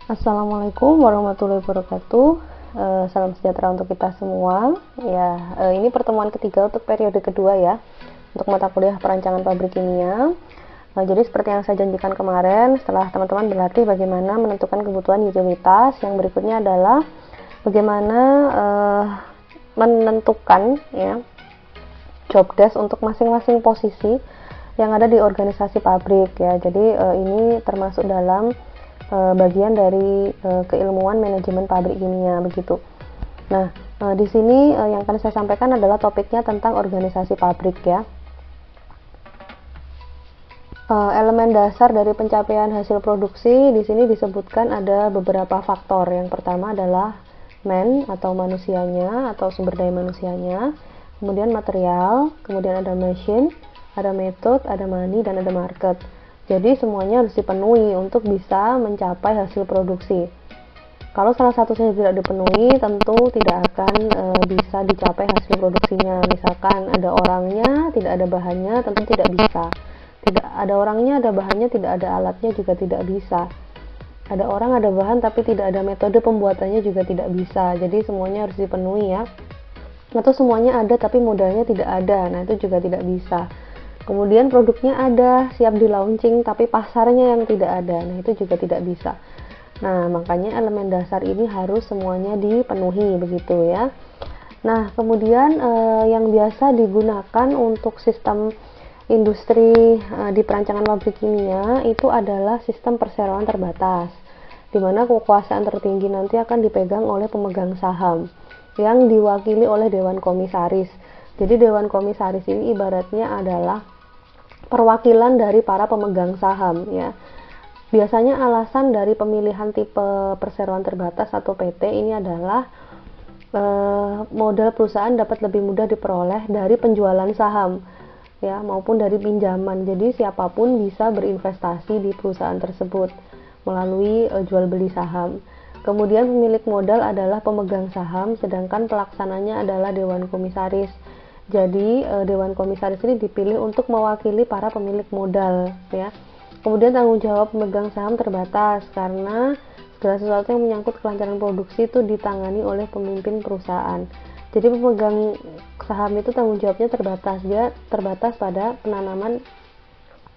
Assalamualaikum warahmatullahi wabarakatuh. Salam sejahtera untuk kita semua. Ini pertemuan ketiga untuk periode kedua ya, untuk mata kuliah perancangan pabrik kimia. Jadi seperti yang saya janjikan kemarin, setelah teman-teman berlatih bagaimana menentukan kebutuhan utilitas, yang berikutnya adalah bagaimana menentukan ya job desk untuk masing-masing posisi yang ada di organisasi pabrik ya. Jadi ini termasuk dalam bagian dari keilmuan manajemen pabrik kimia begitu. Nah, di sini yang akan saya sampaikan adalah topiknya tentang organisasi pabrik ya. Elemen dasar dari pencapaian hasil produksi di sini disebutkan ada beberapa faktor. Yang pertama adalah man atau manusianya atau sumber daya manusianya, kemudian material, kemudian ada machine, ada method, ada money, dan ada market. Jadi semuanya harus dipenuhi untuk bisa mencapai hasil produksi. Kalau salah satu saja tidak dipenuhi, tentu tidak akan bisa dicapai hasil produksinya. Misalkan ada orangnya, tidak ada bahannya, tentu tidak bisa. Tidak ada orangnya, ada bahannya, tidak ada alatnya juga tidak bisa. Ada orang, ada bahan, tapi tidak ada metode pembuatannya juga tidak bisa. Jadi semuanya harus dipenuhi ya. Atau semuanya ada tapi modalnya tidak ada, nah itu juga tidak bisa. Kemudian produknya ada, siap di launching, tapi pasarnya yang tidak ada, nah itu juga tidak bisa. Nah, makanya elemen dasar ini harus semuanya dipenuhi begitu ya. Nah, kemudian yang biasa digunakan untuk sistem industri di perancangan pabrik kimia itu adalah sistem perseroan terbatas, di mana kekuasaan tertinggi nanti akan dipegang oleh pemegang saham yang diwakili oleh Dewan Komisaris. Jadi Dewan Komisaris ini ibaratnya adalah perwakilan dari para pemegang saham ya. Biasanya alasan dari pemilihan tipe perseroan terbatas atau PT ini adalah modal perusahaan dapat lebih mudah diperoleh dari penjualan saham ya, maupun dari pinjaman. Jadi siapapun bisa berinvestasi di perusahaan tersebut melalui jual beli saham. Kemudian pemilik modal adalah pemegang saham, sedangkan pelaksananya adalah Dewan Komisaris. Jadi Dewan Komisaris ini dipilih untuk mewakili para pemilik modal ya. Kemudian tanggung jawab pemegang saham terbatas karena segala sesuatu yang menyangkut kelancaran produksi itu ditangani oleh pemimpin perusahaan. Jadi pemegang saham itu tanggung jawabnya terbatas, dia terbatas pada penanaman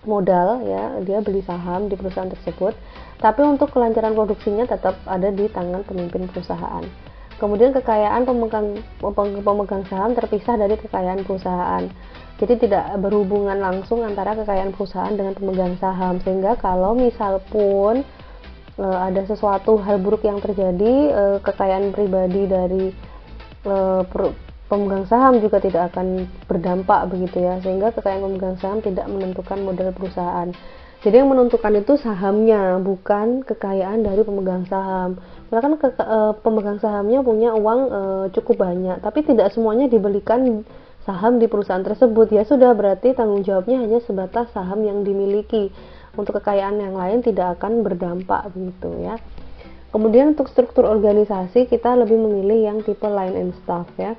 modal ya, dia beli saham di perusahaan tersebut, tapi untuk kelancaran produksinya tetap ada di tangan pemimpin perusahaan. Kemudian kekayaan pemegang saham terpisah dari kekayaan perusahaan. Jadi tidak berhubungan langsung antara kekayaan perusahaan dengan pemegang saham, sehingga kalau misal pun ada sesuatu hal buruk yang terjadi, kekayaan pribadi dari pemegang saham juga tidak akan berdampak begitu ya, sehingga kekayaan pemegang saham tidak menentukan modal perusahaan. Jadi yang menentukan itu sahamnya, bukan kekayaan dari pemegang saham. Misalkan pemegang sahamnya punya uang cukup banyak, tapi tidak semuanya dibelikan saham di perusahaan tersebut, ya sudah, berarti tanggung jawabnya hanya sebatas saham yang dimiliki. Untuk kekayaan yang lain tidak akan berdampak begitu ya. Kemudian untuk struktur organisasi kita lebih memilih yang tipe line and staff ya,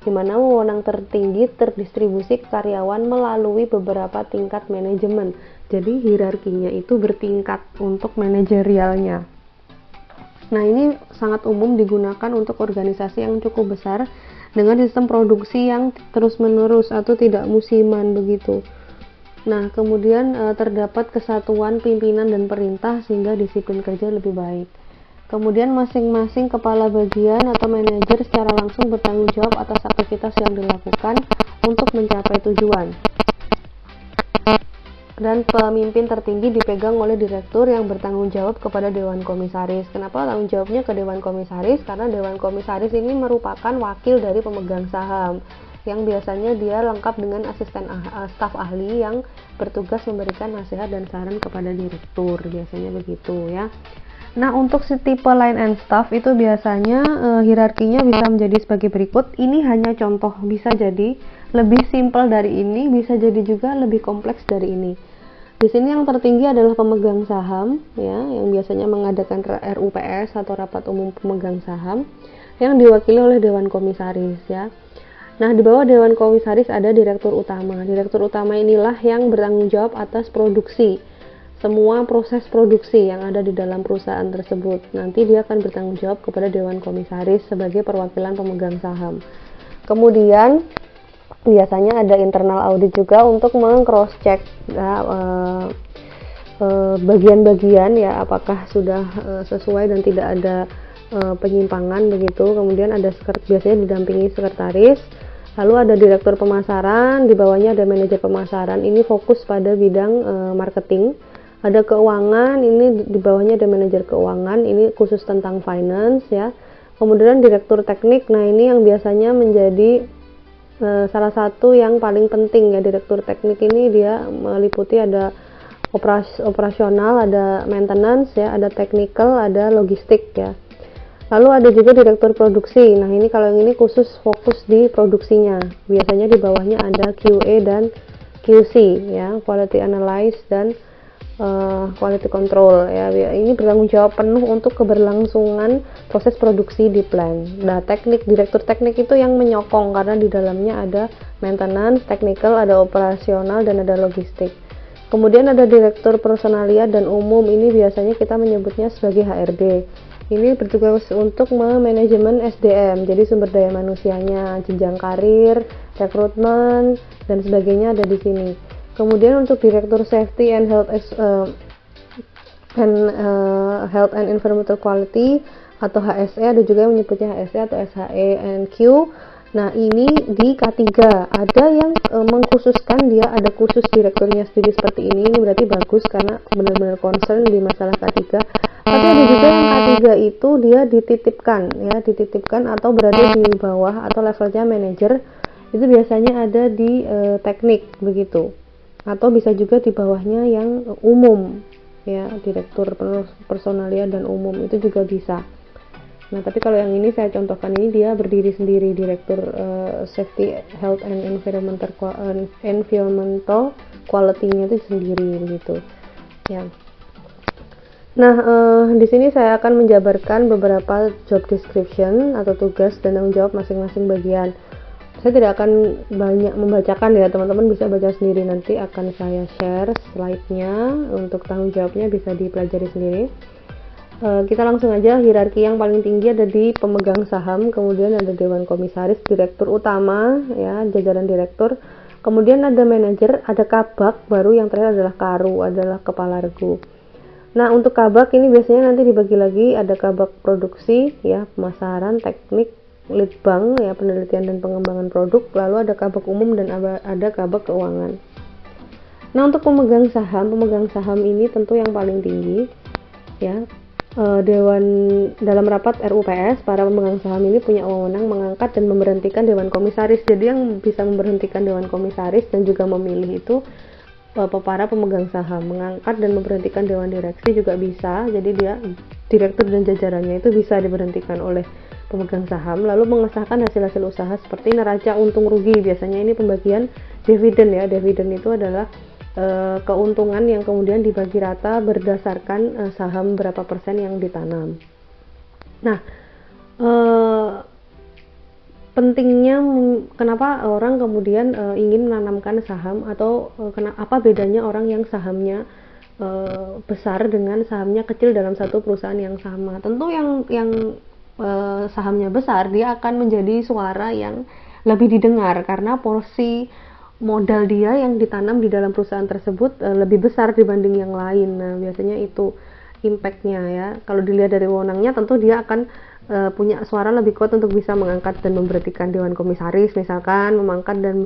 dimana wewenang tertinggi terdistribusi ke karyawan melalui beberapa tingkat manajemen. Jadi hierarkinya itu bertingkat untuk manajerialnya. Nah, ini sangat umum digunakan untuk organisasi yang cukup besar dengan sistem produksi yang terus-menerus atau tidak musiman begitu. Nah, kemudian terdapat kesatuan pimpinan dan perintah sehingga disiplin kerja lebih baik. Kemudian masing-masing kepala bagian atau manajer secara langsung bertanggung jawab atas aktivitas yang dilakukan untuk mencapai tujuan. Dan pemimpin tertinggi dipegang oleh direktur yang bertanggung jawab kepada Dewan Komisaris. Kenapa tanggung jawabnya ke Dewan Komisaris? Karena Dewan Komisaris ini merupakan wakil dari pemegang saham, yang biasanya dia lengkap dengan asisten staf ahli yang bertugas memberikan nasihat dan saran kepada direktur, biasanya begitu ya. Nah, untuk si tipe line and staff itu biasanya hierarkinya bisa menjadi sebagai berikut. Ini hanya contoh, bisa jadi lebih simpel dari ini, bisa jadi juga lebih kompleks dari ini. Di sini yang tertinggi adalah pemegang saham ya, yang biasanya mengadakan RUPS atau rapat umum pemegang saham yang diwakili oleh Dewan Komisaris ya. Nah, di bawah Dewan Komisaris ada direktur utama. Direktur utama inilah yang bertanggung jawab atas produksi. semua proses produksi yang ada di dalam perusahaan tersebut. Nanti dia akan bertanggung jawab kepada Dewan Komisaris sebagai perwakilan pemegang saham. Kemudian biasanya ada internal audit juga untuk meng-cross check ya, bagian-bagian ya, apakah sudah sesuai dan tidak ada penyimpangan begitu. Kemudian ada biasanya didampingi sekretaris. Lalu ada direktur pemasaran, di bawahnya ada manajer pemasaran, ini fokus pada bidang marketing. Ada keuangan, ini di bawahnya ada manajer keuangan, ini khusus tentang finance ya. Kemudian direktur teknik, nah ini yang biasanya menjadi salah satu yang paling penting ya. Direktur teknik ini dia meliputi ada operasional, ada maintenance ya, ada technical, ada logistik ya. Lalu ada juga direktur produksi. Nah ini kalau yang ini khusus fokus di produksinya. Biasanya di bawahnya ada QA dan QC ya, quality analysis dan quality control ya. Ini bertanggung jawab penuh untuk keberlangsungan proses produksi di plant. Nah direktur teknik itu yang menyokong karena di dalamnya ada maintenance, technical, ada operasional dan ada logistik. Kemudian ada direktur personalia dan umum. Ini biasanya kita menyebutnya sebagai HRD. Ini bertugas untuk manajemen SDM, jadi sumber daya manusianya, jenjang karir, rekrutmen dan sebagainya ada di sini. Kemudian untuk direktur safety and health and environmental quality atau HSE, ada juga yang menyebutnya HSE atau SHE&Q. Nah ini di K3 ada yang mengkhususkan, dia ada khusus direkturnya sendiri seperti ini berarti bagus karena benar-benar concern di masalah K3. Tapi ada juga yang K3 itu dia dititipkan atau berada di bawah atau levelnya manajer, itu biasanya ada di teknik begitu, atau bisa juga di bawahnya yang umum ya, direktur personalia dan umum itu juga bisa. Nah tapi kalau yang ini saya contohkan, ini dia berdiri sendiri, direktur safety, health and environmental quality-nya itu sendiri begitu ya. Nah, di sini saya akan menjabarkan beberapa job description atau tugas dan tanggung jawab masing-masing bagian. Saya tidak akan banyak membacakan ya, teman-teman bisa baca sendiri, nanti akan saya share slide-nya, untuk tanggung jawabnya bisa dipelajari sendiri. Kita langsung aja, hierarki yang paling tinggi ada di pemegang saham, kemudian ada Dewan Komisaris, direktur utama ya, jajaran direktur, kemudian ada manajer, ada kabak, baru yang terakhir adalah karu, adalah kepala regu. Nah untuk kabak ini biasanya nanti dibagi lagi, ada kabak produksi ya, pemasaran, teknik, litbang ya, penelitian dan pengembangan produk, lalu ada kabak umum dan ada kabak keuangan. Nah untuk pemegang saham ini tentu yang paling tinggi ya. Dewan dalam rapat RUPS, para pemegang saham ini punya wewenang mengangkat dan memberhentikan Dewan Komisaris. Jadi yang bisa memberhentikan Dewan Komisaris dan juga memilih itu para pemegang saham, mengangkat dan memberhentikan dewan direksi juga bisa. Jadi dia direktur dan jajarannya itu bisa diberhentikan oleh pemegang saham, lalu mengesahkan hasil-hasil usaha seperti neraca untung rugi. Biasanya ini pembagian dividen ya. Dividen itu adalah keuntungan yang kemudian dibagi rata berdasarkan saham berapa persen yang ditanam. Nah pentingnya kenapa orang kemudian ingin menanamkan saham, atau apa bedanya orang yang sahamnya besar dengan sahamnya kecil dalam satu perusahaan yang sama. Tentu yang sahamnya besar dia akan menjadi suara yang lebih didengar karena porsi modal dia yang ditanam di dalam perusahaan tersebut lebih besar dibanding yang lain. Nah biasanya itu impactnya ya. Kalau dilihat dari wewenangnya tentu dia akan punya suara lebih kuat untuk bisa mengangkat dan memberhentikan dewan komisaris, misalkan mengangkat dan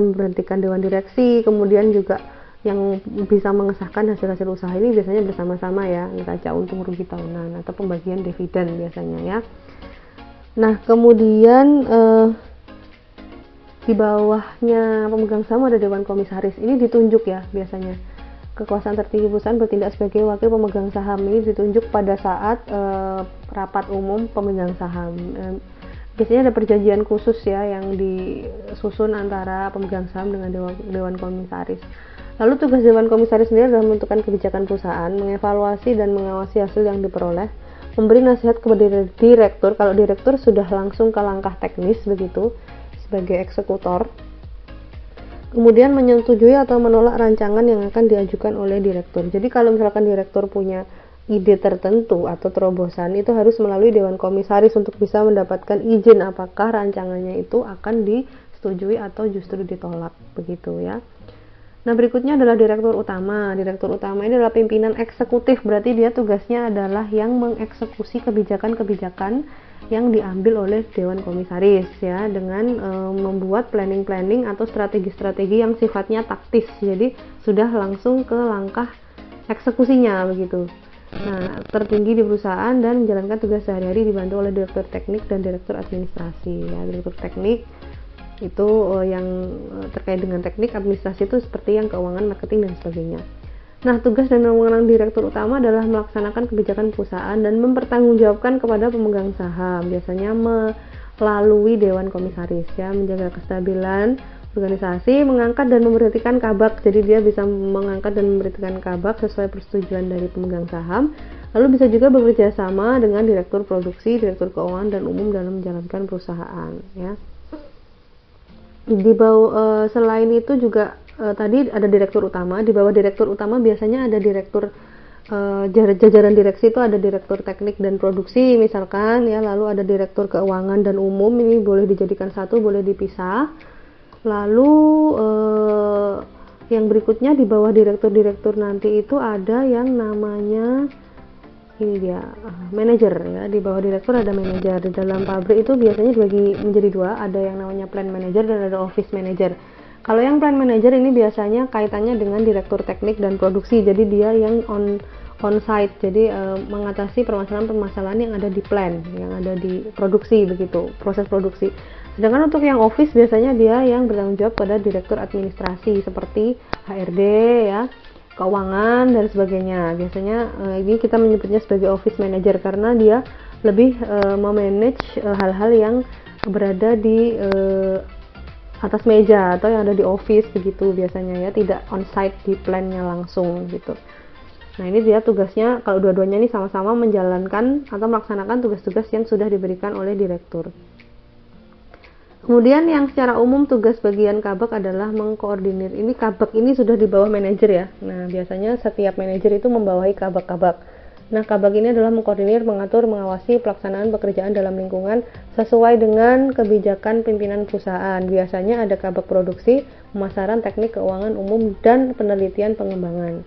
memberhentikan dewan direksi. Kemudian juga yang bisa mengesahkan hasil-hasil usaha ini biasanya bersama-sama ya, neraca untung rugi tahunan atau pembagian dividen biasanya ya. Nah kemudian di bawahnya pemegang saham ada dewan komisaris, ini ditunjuk ya biasanya. Kekuasaan tertinggi perusahaan bertindak sebagai wakil pemegang saham, ini ditunjuk pada saat rapat umum pemegang saham. Biasanya ada perjanjian khusus ya yang disusun antara pemegang saham dengan dewan komisaris. Lalu tugas dewan komisaris sendiri adalah menentukan kebijakan perusahaan, mengevaluasi dan mengawasi hasil yang diperoleh, memberi nasihat kepada direktur. Kalau direktur sudah langsung ke langkah teknis begitu sebagai eksekutor. Kemudian menyetujui atau menolak rancangan yang akan diajukan oleh direktur. Jadi kalau misalkan direktur punya ide tertentu atau terobosan, itu harus melalui Dewan Komisaris untuk bisa mendapatkan izin apakah rancangannya itu akan disetujui atau justru ditolak, begitu ya. Nah, berikutnya adalah direktur utama. Direktur utama ini adalah pimpinan eksekutif, berarti dia tugasnya adalah yang mengeksekusi kebijakan-kebijakan yang diambil oleh Dewan Komisaris ya, dengan membuat planning atau strategi-strategi yang sifatnya taktis. Jadi sudah langsung ke langkah eksekusinya begitu. Nah, tertinggi di perusahaan dan menjalankan tugas sehari-hari dibantu oleh direktur teknik dan direktur administrasi ya. Direktur teknik itu yang terkait dengan teknik, administrasi itu seperti yang keuangan, marketing dan sebagainya. Nah, tugas dan wewenang direktur utama adalah melaksanakan kebijakan perusahaan dan mempertanggungjawabkan kepada pemegang saham, biasanya melalui Dewan Komisaris ya, menjaga kestabilan organisasi, mengangkat dan memberhentikan kabak. Jadi dia bisa mengangkat dan memberhentikan kabak sesuai persetujuan dari pemegang saham. Lalu bisa juga bekerja sama dengan direktur produksi, direktur keuangan dan umum dalam menjalankan perusahaan ya. Di bawah selain itu juga tadi ada direktur utama. Di bawah direktur utama biasanya ada direktur jajaran direksi, itu ada direktur teknik dan produksi misalkan ya, lalu ada direktur keuangan dan umum, ini boleh dijadikan satu, boleh dipisah. Lalu yang berikutnya di bawah direktur-direktur nanti itu ada yang namanya ini dia manajer ya. Di bawah direktur ada manajer. Di dalam pabrik itu biasanya dibagi menjadi dua, ada yang namanya plant manager dan ada office manager. Kalau yang plant manager ini biasanya kaitannya dengan direktur teknik dan produksi, jadi dia yang on site, jadi mengatasi permasalahan-permasalahan yang ada di plant, yang ada di produksi begitu, proses produksi. Sedangkan untuk yang office biasanya dia yang bertanggung jawab pada direktur administrasi seperti HRD ya, keuangan dan sebagainya. Biasanya ini kita menyebutnya sebagai office manager karena dia lebih memanage hal-hal yang berada di atas meja atau yang ada di office begitu biasanya ya, tidak on-site di plan-nya langsung gitu. Nah, ini dia tugasnya, kalau dua-duanya ini sama-sama menjalankan atau melaksanakan tugas-tugas yang sudah diberikan oleh direktur. Kemudian yang secara umum tugas bagian kabak adalah mengkoordinir. Ini kabak ini sudah di bawah manajer ya. Nah, biasanya setiap manajer itu membawahi kabak-kabak. Nah, kabak ini adalah mengkoordinir, mengatur, mengawasi pelaksanaan pekerjaan dalam lingkungan sesuai dengan kebijakan pimpinan perusahaan. Biasanya ada kabak produksi, pemasaran, teknik, keuangan, umum, dan penelitian pengembangan.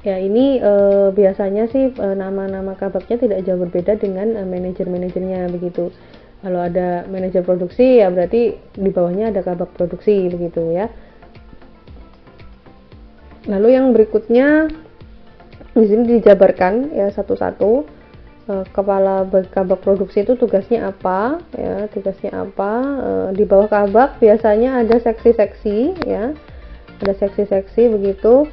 Ya, ini biasanya sih nama-nama kabaknya tidak jauh berbeda dengan manajer-manajernya begitu. Kalau ada manajer produksi ya berarti di bawahnya ada kabak produksi begitu ya. Lalu yang berikutnya di sini dijabarkan ya satu-satu. Kepala kabak produksi itu tugasnya apa ya, tugasnya apa. Di bawah kabak biasanya ada seksi-seksi ya, ada seksi-seksi begitu.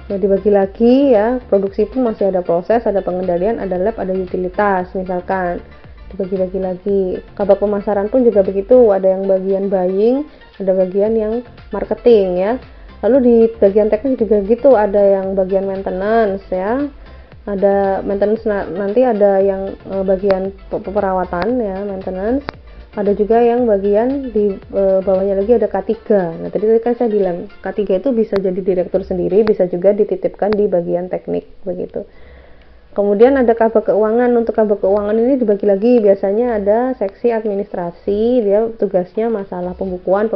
Nah, dibagi lagi ya, produksi pun masih ada proses, ada pengendalian, ada lab, ada utilitas misalkan, dibagi-bagi lagi. Kabak pemasaran pun juga begitu, ada yang bagian buying, ada bagian yang marketing ya. Lalu di bagian teknik juga gitu, ada yang bagian maintenance ya, ada maintenance nanti ada yang bagian perawatan ya, maintenance. Ada juga yang bagian di bawahnya lagi ada K3. Nah, tadi kan saya bilang K3 itu bisa jadi direktur sendiri, bisa juga dititipkan di bagian teknik begitu. Kemudian ada kabak keuangan. Untuk kabak keuangan ini dibagi lagi, biasanya ada seksi administrasi, dia tugasnya masalah pembukuan,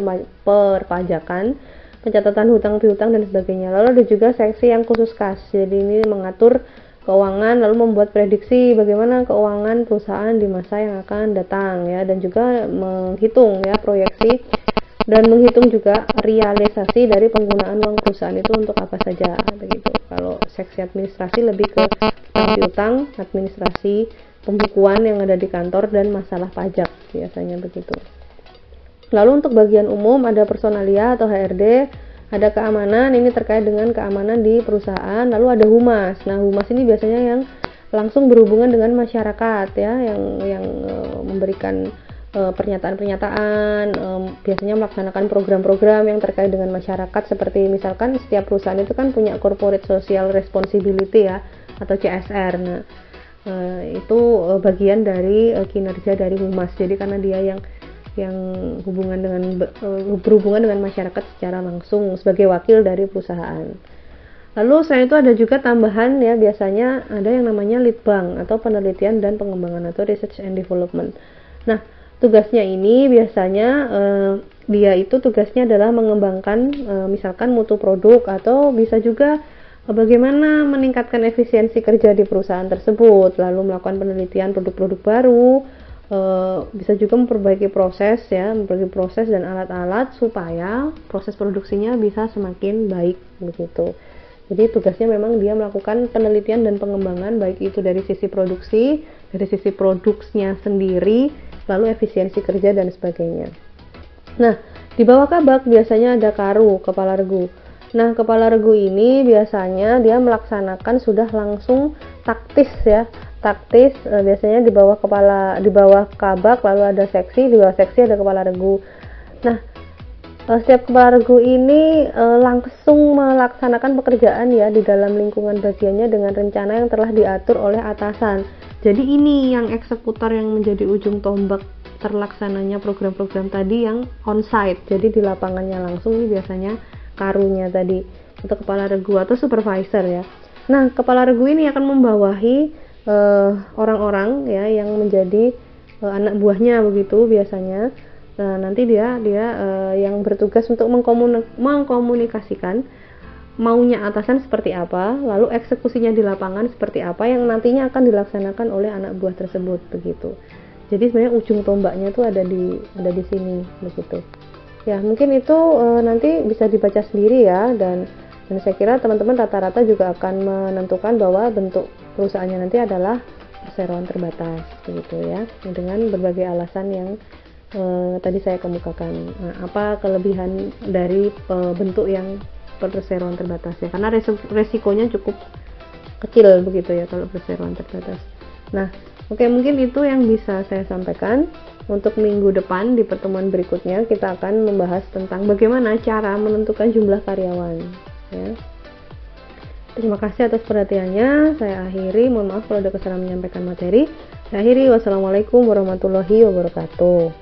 perpajakan, pencatatan hutang piutang dan sebagainya. Lalu ada juga seksi yang khusus kas, jadi ini mengatur keuangan, lalu membuat prediksi bagaimana keuangan perusahaan di masa yang akan datang ya, dan juga menghitung ya proyeksi dan menghitung juga realisasi dari penggunaan uang perusahaan itu untuk apa saja begitu. Kalau seksi administrasi lebih ke piutang, administrasi pembukuan yang ada di kantor dan masalah pajak biasanya begitu. Lalu untuk bagian umum ada personalia atau HRD, ada keamanan, ini terkait dengan keamanan di perusahaan. Lalu ada humas. Nah, humas ini biasanya yang langsung berhubungan dengan masyarakat ya, yang memberikan pernyataan-pernyataan, biasanya melaksanakan program-program yang terkait dengan masyarakat, seperti misalkan setiap perusahaan itu kan punya corporate social responsibility ya, atau CSR. Nah, itu bagian dari kinerja dari humas. Jadi karena dia yang yang berhubungan dengan masyarakat secara langsung sebagai wakil dari perusahaan. Lalu selain itu ada juga tambahan ya, biasanya ada yang namanya litbang atau penelitian dan pengembangan atau research and development. Nah, tugasnya ini biasanya dia itu tugasnya adalah mengembangkan misalkan mutu produk, atau bisa juga bagaimana meningkatkan efisiensi kerja di perusahaan tersebut, lalu melakukan penelitian produk-produk baru, bisa juga memperbaiki proses dan alat-alat supaya proses produksinya bisa semakin baik begitu. Jadi tugasnya memang dia melakukan penelitian dan pengembangan, baik itu dari sisi produksi, dari sisi produksinya sendiri, lalu efisiensi kerja dan sebagainya. Nah, di bawah kabak biasanya ada karu, kepala regu. Nah, kepala regu ini biasanya dia melaksanakan sudah langsung taktis ya. Taktis biasanya di bawah kabak, lalu ada seksi, di bawah seksi ada kepala regu. Nah, setiap kepala regu ini langsung melaksanakan pekerjaan ya di dalam lingkungan bagiannya dengan rencana yang telah diatur oleh atasan. Jadi ini yang eksekutor yang menjadi ujung tombak terlaksananya program-program tadi yang on-site. Jadi di lapangannya langsung ini biasanya karunya tadi, atau kepala regu atau supervisor ya. Nah, kepala regu ini akan membawahi orang-orang ya yang menjadi anak buahnya begitu biasanya. Nah, nanti dia yang bertugas untuk mengkomunikasikan maunya atasan seperti apa, lalu eksekusinya di lapangan seperti apa yang nantinya akan dilaksanakan oleh anak buah tersebut begitu. Jadi sebenarnya ujung tombaknya tuh ada di sini begitu. Ya, mungkin itu nanti bisa dibaca sendiri ya, dan saya kira teman-teman rata-rata juga akan menentukan bahwa bentuk perusahaannya nanti adalah perseroan terbatas begitu ya, dengan berbagai alasan yang tadi saya kemukakan. Nah, apa kelebihan dari bentuk yang perseroan terbatas ya, karena resikonya cukup kecil begitu ya kalau perseroan terbatas. Nah, oke, mungkin itu yang bisa saya sampaikan. Untuk minggu depan di pertemuan berikutnya kita akan membahas tentang bagaimana cara menentukan jumlah karyawan ya. Terima kasih atas perhatiannya. Saya akhiri, mohon maaf kalau ada kesalahan menyampaikan materi. Saya akhiri, wassalamualaikum warahmatullahi wabarakatuh.